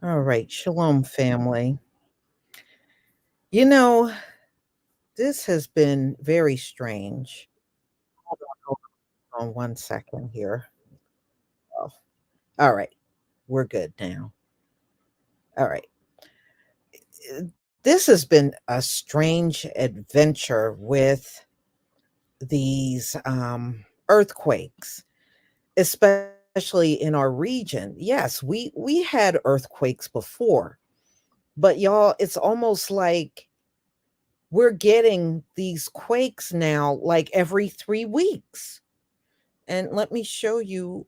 All right, shalom, family. You know, this has been very strange. Hold on 1 second here. Oh, all right, we're good now. All right. Uh, This has been a strange adventure with these earthquakes, especially in our region. Yes, we had earthquakes before, but y'all, it's almost like we're getting these quakes now like every 3 weeks. And let me show you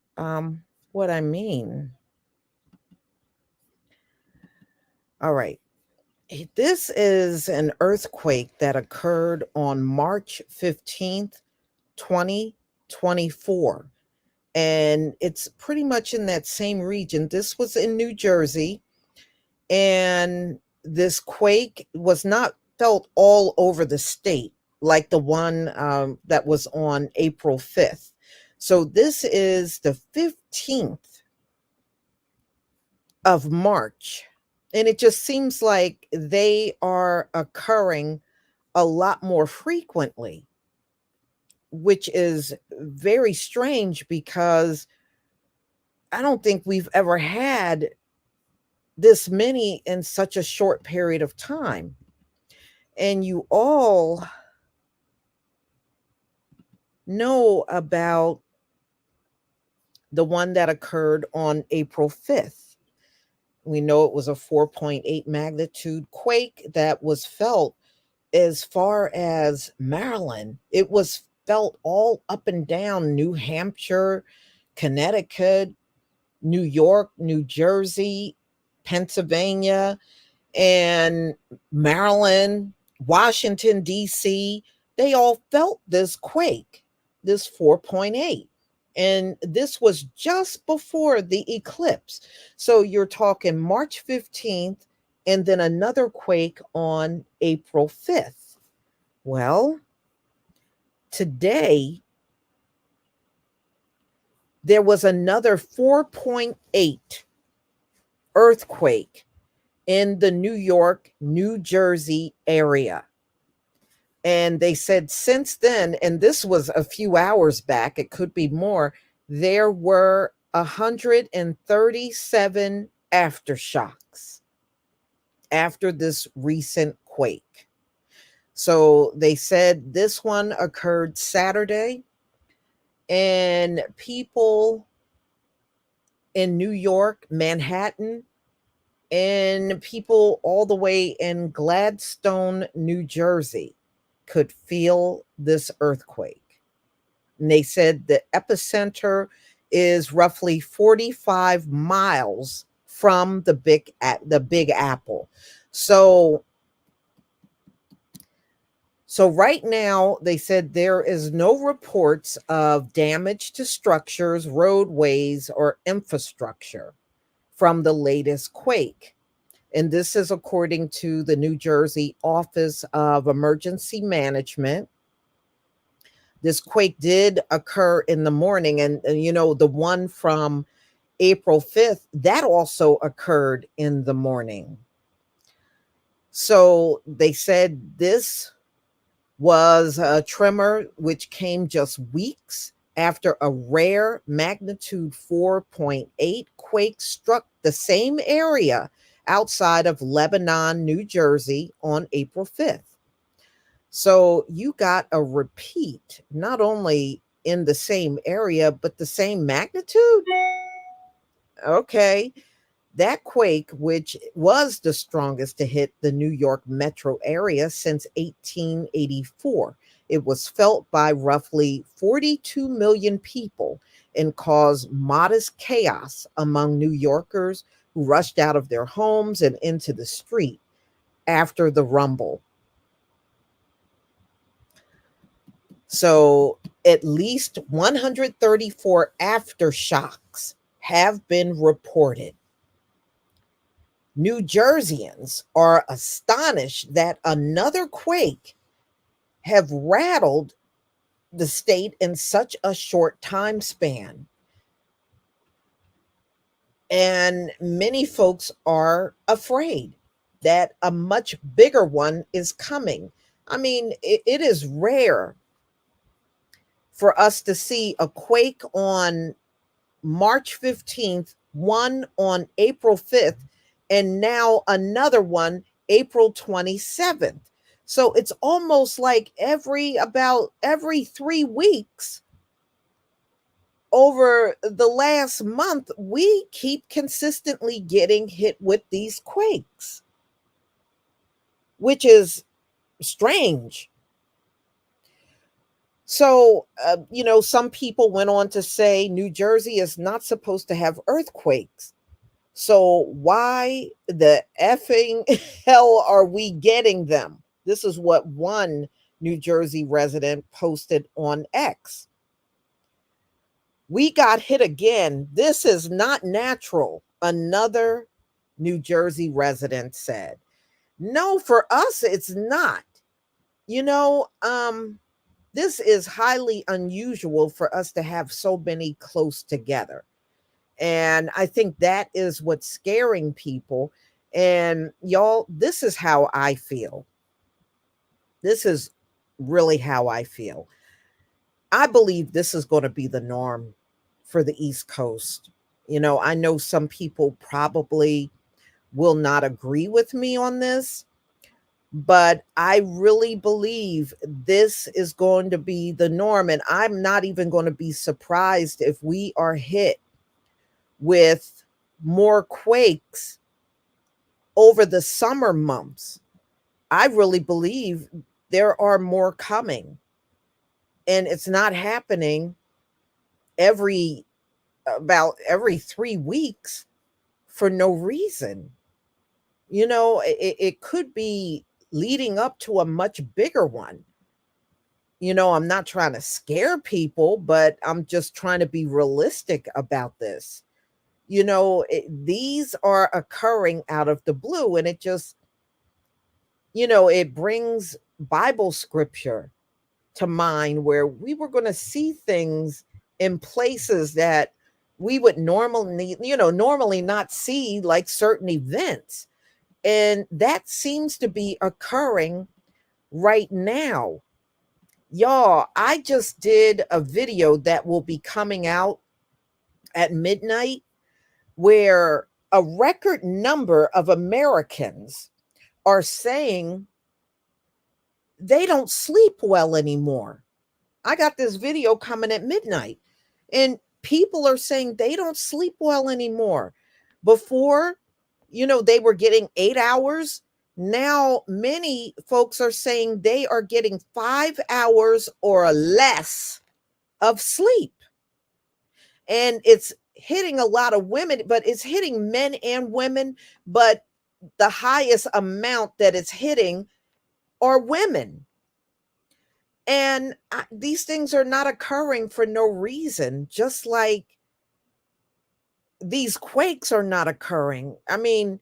what I mean. All right. This is an earthquake that occurred on March 15th, 2024. And it's pretty much in that same region. This was in New Jersey. And this quake was not felt all over the state like the one that was on April 5th. So this is the 15th of March. And it just seems like they are occurring a lot more frequently, which is very strange because I don't think we've ever had this many in such a short period of time. And you all know about the one that occurred on April 5th. We know it was a 4.8 magnitude quake that was felt as far as Maryland. It was felt all up and down New Hampshire, Connecticut, New York, New Jersey, Pennsylvania, and Maryland, Washington, D.C. They all felt this quake, this 4.8. And this was just before the eclipse. So you're talking March 15th and then another quake on April 5th. Well, today there was another 4.8 earthquake in the New York, New Jersey area. And they said since then, and this was a few hours back, it could be more, there were 137 aftershocks after this recent quake. So they said this one occurred Saturday, and people in New York, Manhattan, and people all the way in Gladstone, New Jersey could feel this earthquake. And they said the epicenter is roughly 45 miles from the Big Apple. So right now they said there is no reports of damage to structures, roadways, or infrastructure from the latest quake. And this is according to the New Jersey Office of Emergency Management. This quake did occur in the morning, and the one from April 5th, that also occurred in the morning. So they said this was a tremor which came just weeks after a rare magnitude 4.8 quake struck the same area outside of Lebanon, New Jersey on April 5th. So you got a repeat, not only in the same area, but the same magnitude. Okay. That quake, which was the strongest to hit the New York metro area since 1884, it was felt by roughly 42 million people and caused modest chaos among New Yorkers who rushed out of their homes and into the street after the rumble. So, at least 134 aftershocks have been reported. New Jerseyans are astonished that another quake have rattled the state in such a short time span. And many folks are afraid that a much bigger one is coming. I mean, it is rare for us to see a quake on March 15th, one on April 5th, and now another one April 27th. So it's almost like every 3 weeks over the last month, we keep consistently getting hit with these quakes, which is strange. So, some people went on to say New Jersey is not supposed to have earthquakes. So, why the effing hell are we getting them? This is what one New Jersey resident posted on X. We got hit again. This is not natural, another New Jersey resident said. No, for us, it's not. You know, this is highly unusual for us to have so many close together. And I think that is what's scaring people. And y'all, this is how I feel. This is really how I feel. I believe this is going to be the norm for the East Coast. I know some people probably will not agree with me on this, but I really believe this is going to be the norm. And I'm not even going to be surprised if we are hit with more quakes over the summer months. I really believe there are more coming. And it's not happening every about every 3 weeks for no reason. It could be leading up to a much bigger one. I'm not trying to scare people, but I'm just trying to be realistic about this. These are occurring out of the blue, and it just, it brings Bible scripture to mind where we were going to see things in places that we would normally not see, like certain events. And that seems to be occurring right now. Y'all, I just did a video that will be coming out at midnight where a record number of Americans are saying they don't sleep well anymore. I got this video coming at midnight, and people are saying they don't sleep well anymore. Before, they were getting 8 hours. Now, many folks are saying they are getting 5 hours or less of sleep. And it's hitting a lot of women, but it's hitting men and women. But the highest amount that it's hitting are women. And these things are not occurring for no reason, just like these quakes are not occurring. I mean,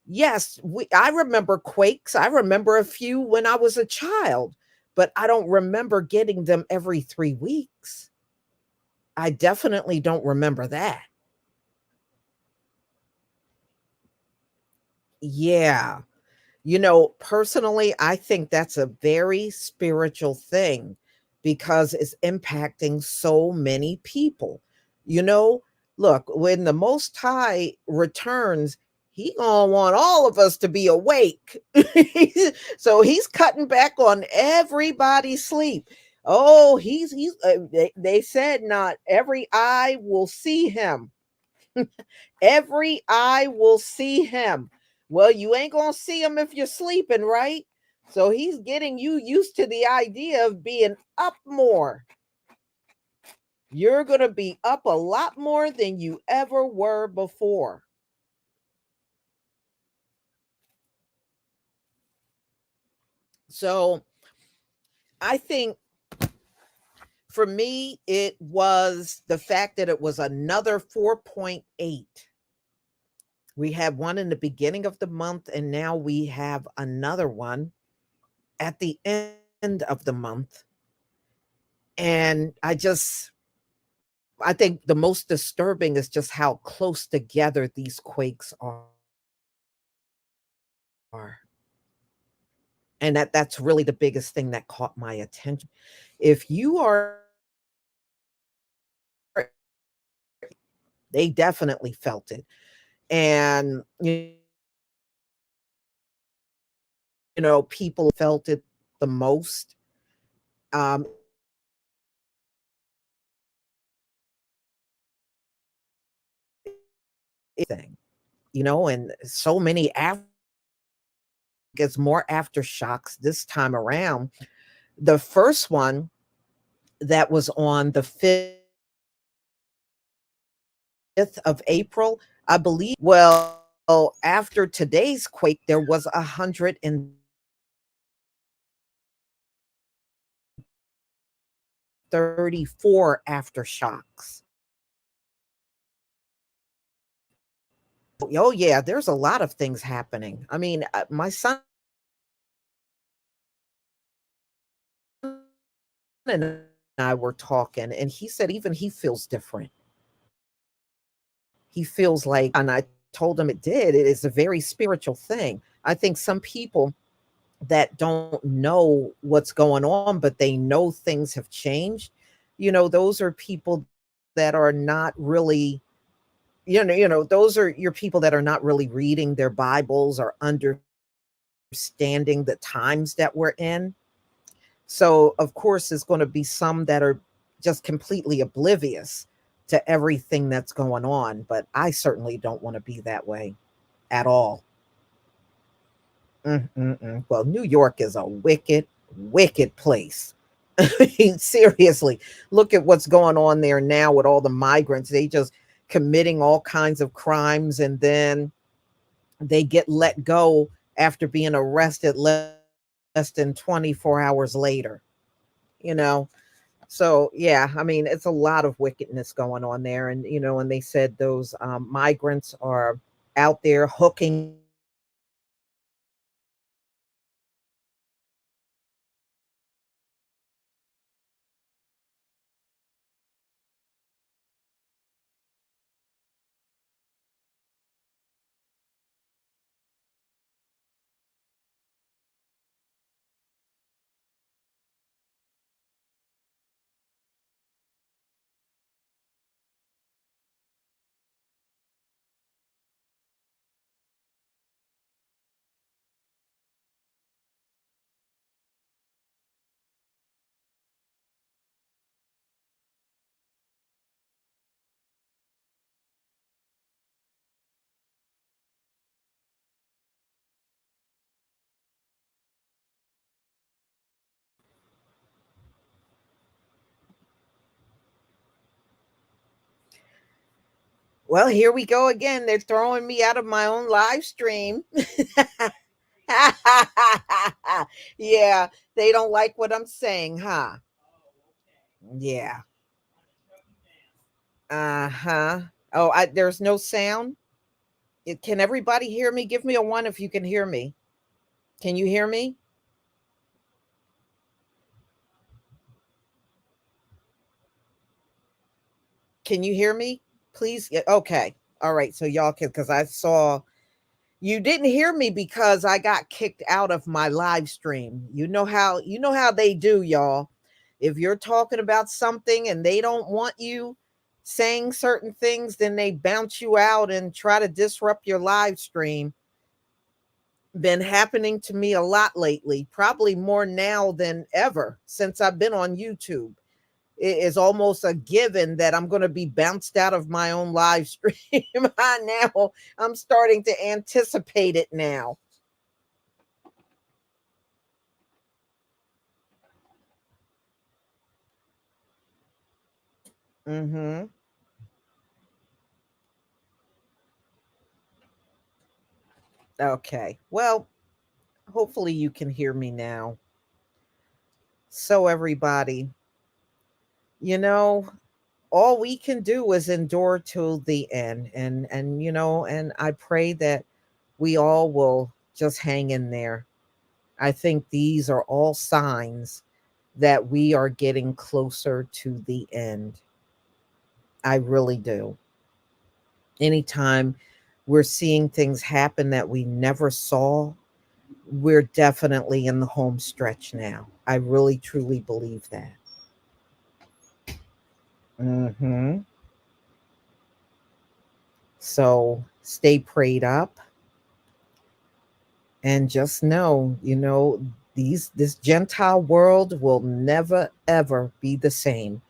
yes, I remember quakes. I remember a few when I was a child, but I don't remember getting them every 3 weeks. I definitely don't remember that. Yeah. Personally, I think that's a very spiritual thing because it's impacting so many people. You know, Look, when the Most High returns, he gonna want all of us to be awake. So he's cutting back on everybody's sleep. Oh, they said not every eye will see him. Every eye will see him. Well, you ain't gonna see him if you're sleeping, right? So he's getting you used to the idea of being up more. You're gonna be up a lot more than you ever were before. So I think for me, it was the fact that it was another 4.8. We had one in the beginning of the month, and now we have another one at the end of the month. And I think the most disturbing is just how close together these quakes are. And that's really the biggest thing that caught my attention. If you are, they definitely felt it. And, people felt it the most. Um, thing, and so many gets more aftershocks this time around. The first one that was on the 5th of April, I believe. Well, after today's quake, there was 134 aftershocks. Oh yeah, there's a lot of things happening. I mean, my son and I were talking, and he said even he feels different. He feels like, and I told him it is a very spiritual thing. I think some people that don't know what's going on, but they know things have changed, those are people that are not really, those are your people that are not really reading their Bibles or understanding the times that we're in. So, of course, there's going to be some that are just completely oblivious to everything that's going on. But I certainly don't want to be that way at all. Mm-mm-mm. Well, New York is a wicked, wicked place. I mean, seriously, look at what's going on there now with all the migrants. They just committing all kinds of crimes, and then they get let go after being arrested less than 24 hours later. You know, So yeah, I mean, it's a lot of wickedness going on there, and and they said those migrants are out there hooking. Well, here we go again. They're throwing me out of my own live stream. Yeah, they don't like what I'm saying, huh? Yeah. Uh-huh. Oh, there's no sound. Can everybody hear me? Give me a one if you can hear me. Can you hear me? Can you hear me? Please. Yeah, okay. All right. So y'all can, because I saw you didn't hear me because I got kicked out of my live stream. You know how they do, y'all. If you're talking about something and they don't want you saying certain things, then they bounce you out and try to disrupt your live stream. Been happening to me a lot lately, probably more now than ever since I've been on YouTube. It is almost a given that I'm going to be bounced out of my own live stream. Now I'm starting to anticipate it now. Mm-hmm. Okay. Well, hopefully you can hear me now. So everybody, you know, all we can do is endure till the end, and I pray that we all will just hang in there. I think these are all signs that we are getting closer to the end. I really do. Anytime we're seeing things happen that we never saw, we're definitely in the home stretch now. I really truly believe that. Hmm. So stay prayed up and just know, this Gentile world will never ever be the same.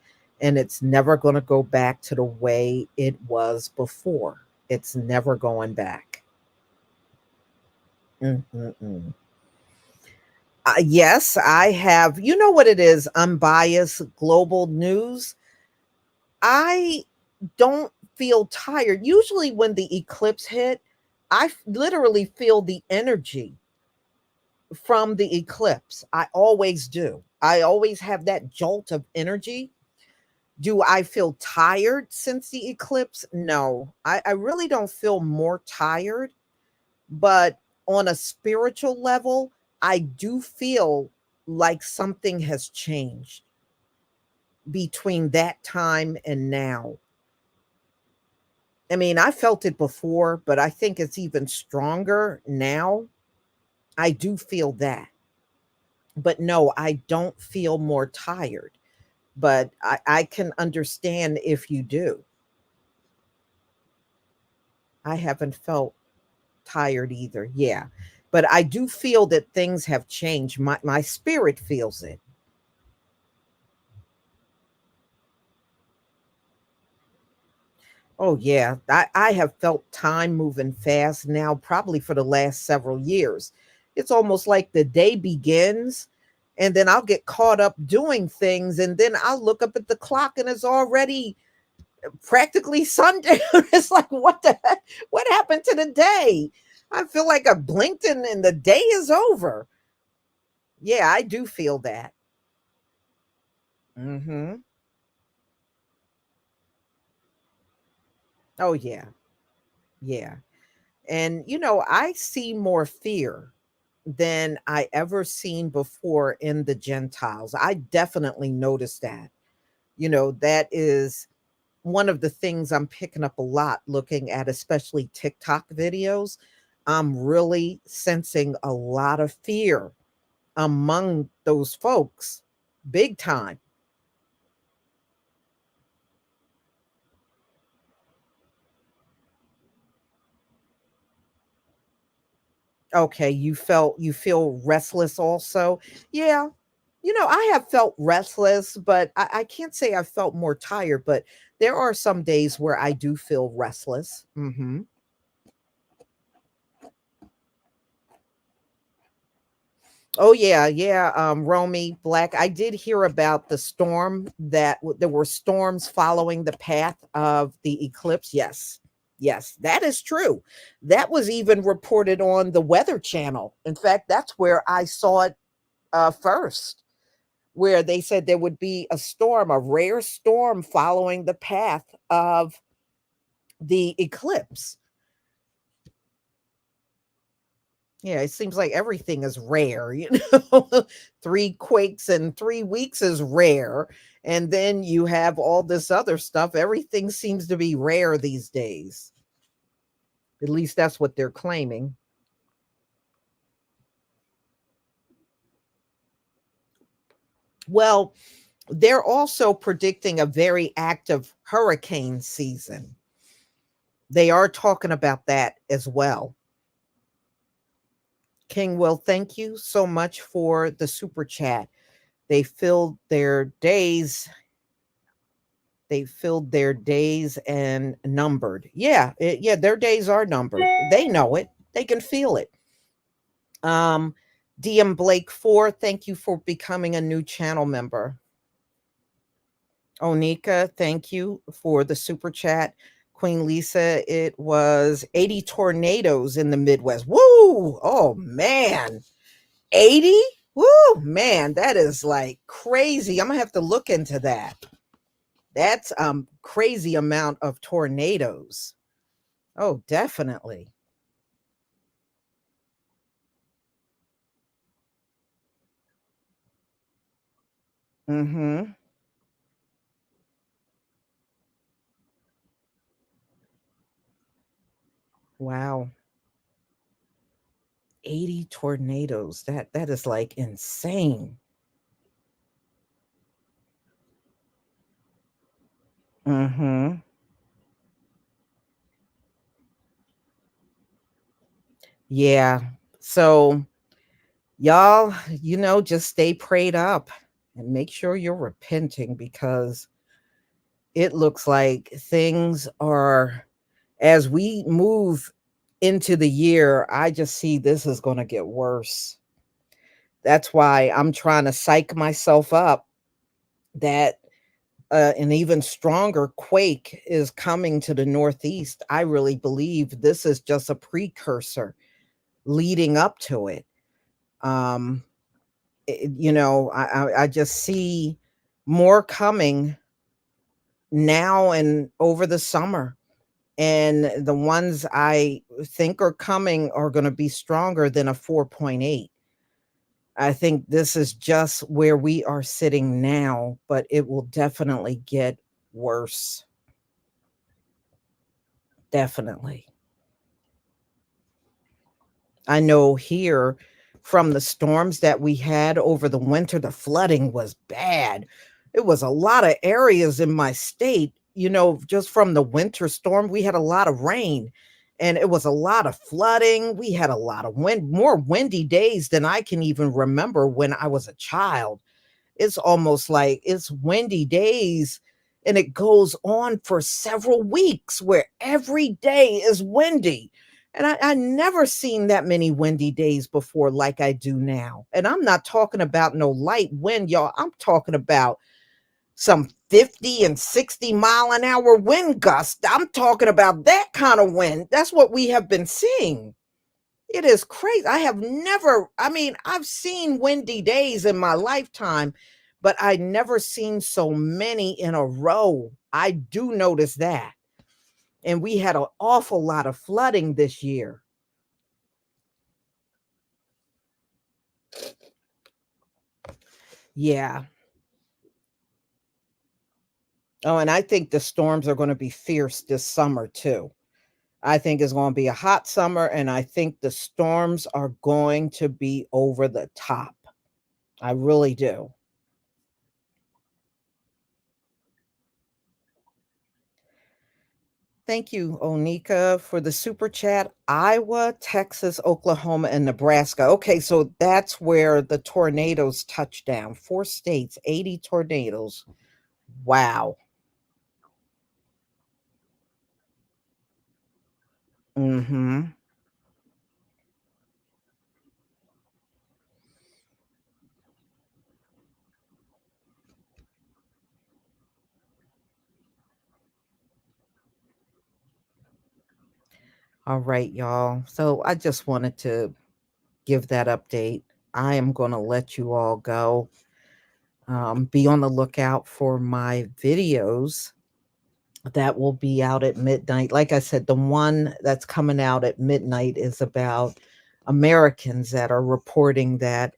And it's never going to go back to the way it was before. It's never going back. Mm-mm-mm. Yes, I have. You know what it is? Unbiased global news. I don't feel tired. Usually, when the eclipse hit, literally feel the energy from the eclipse. I always do. I always have that jolt of energy. Do I feel tired since the eclipse? No, I really don't feel more tired, but on a spiritual level, I do feel like something has changed between that time and now. I mean, I felt it before, but I think it's even stronger now. I do feel that. But no, I don't feel more tired. But I can understand if you do. I haven't felt tired either. Yeah. But I do feel that things have changed. My spirit feels it. Oh, yeah. I have felt time moving fast now, probably for the last several years. It's almost like the day begins, and then I'll get caught up doing things, and then I'll look up at the clock and it's already practically sundown. It's like, what the heck? What happened to the day? I feel like I blinked and the day is over. Yeah, I do feel that. Hmm. Oh, yeah. Yeah. And, I see more fear than I ever seen before in the Gentiles. I definitely noticed that. That is one of the things I'm picking up a lot looking at, especially TikTok videos. I'm really sensing a lot of fear among those folks, big time. Okay, you feel restless also. Yeah. I have felt restless, but I can't say I felt more tired, but there are some days where I do feel restless. Hmm. Oh, yeah, yeah. Romy Black. I did hear about the storm there were storms following the path of the eclipse. Yes. Yes, that is true. That was even reported on the Weather Channel. In fact, that's where I saw it first, where they said there would be a storm, a rare storm following the path of the eclipse. Yeah, it seems like everything is rare, Three quakes in 3 weeks is rare. And then you have all this other stuff. Everything seems to be rare these days. At least that's what they're claiming. Well, They're also predicting a very active hurricane season. They are talking about that as well. King Will, thank you so much for the super chat. They filled their days. They filled their days and numbered. Yeah, yeah, their days are numbered. They know it. They can feel it. Um, DM Blake 4, thank you for becoming a new channel member. Onika, thank you for the super chat. Queen Lisa, it was 80 tornadoes in the Midwest. Woo! Oh man. 80? Woo, man, that is like crazy. I'm gonna have to look into that. That's crazy amount of tornadoes. Oh, definitely. Mhm. Wow. 80 tornadoes. That is like insane. Mhm. Yeah. So, y'all, just stay prayed up and make sure you're repenting because it looks like things are, as we move into the year, I just see this is going to get worse. That's why I'm trying to psych myself up that an even stronger quake is coming to the Northeast. I really believe this is just a precursor leading up to it. Um, I just see more coming now and over the summer. And the ones I think are coming are going to be stronger than a 4.8. I think this is just where we are sitting now, but it will definitely get worse. Definitely. I know here from the storms that we had over the winter, the flooding was bad. It was a lot of areas in my state, just from the winter storm, we had a lot of rain and it was a lot of flooding. We had a lot of wind, more windy days than I can even remember when I was a child. It's almost like it's windy days and it goes on for several weeks where every day is windy. And I never seen that many windy days before like I do now. And I'm not talking about no light wind, y'all. I'm talking about some 50 and 60 mile an hour wind gust. I'm talking about that kind of wind. That's what we have been seeing. It is crazy. I've seen windy days in my lifetime, but I never seen so many in a row. I do notice that. And we had an awful lot of flooding this year. Yeah. Oh, and I think the storms are going to be fierce this summer too. I think it's going to be a hot summer, and I think the storms are going to be over the top. I really do. Thank you, Onika, for the super chat. Iowa, Texas, Oklahoma, and Nebraska. Okay, so that's where the tornadoes touch down. 4 states, 80 tornadoes. Wow. Mm-hmm. All right, y'all. So I just wanted to give that update. I am going to let you all go. Be on the lookout for my videos that will be out at midnight. Like I said, the one that's coming out at midnight is about Americans that are reporting that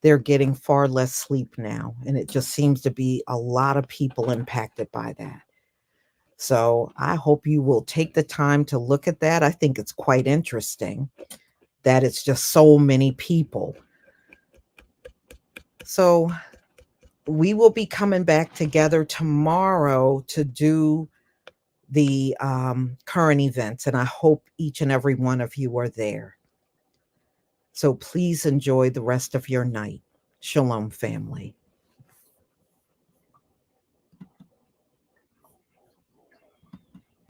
they're getting far less sleep now. And it just seems to be a lot of people impacted by that. So I hope you will take the time to look at that. I think it's quite interesting that it's just so many people. So we will be coming back together tomorrow to do the current events, and I hope each and every one of you are there. So please enjoy the rest of your night. Shalom, family.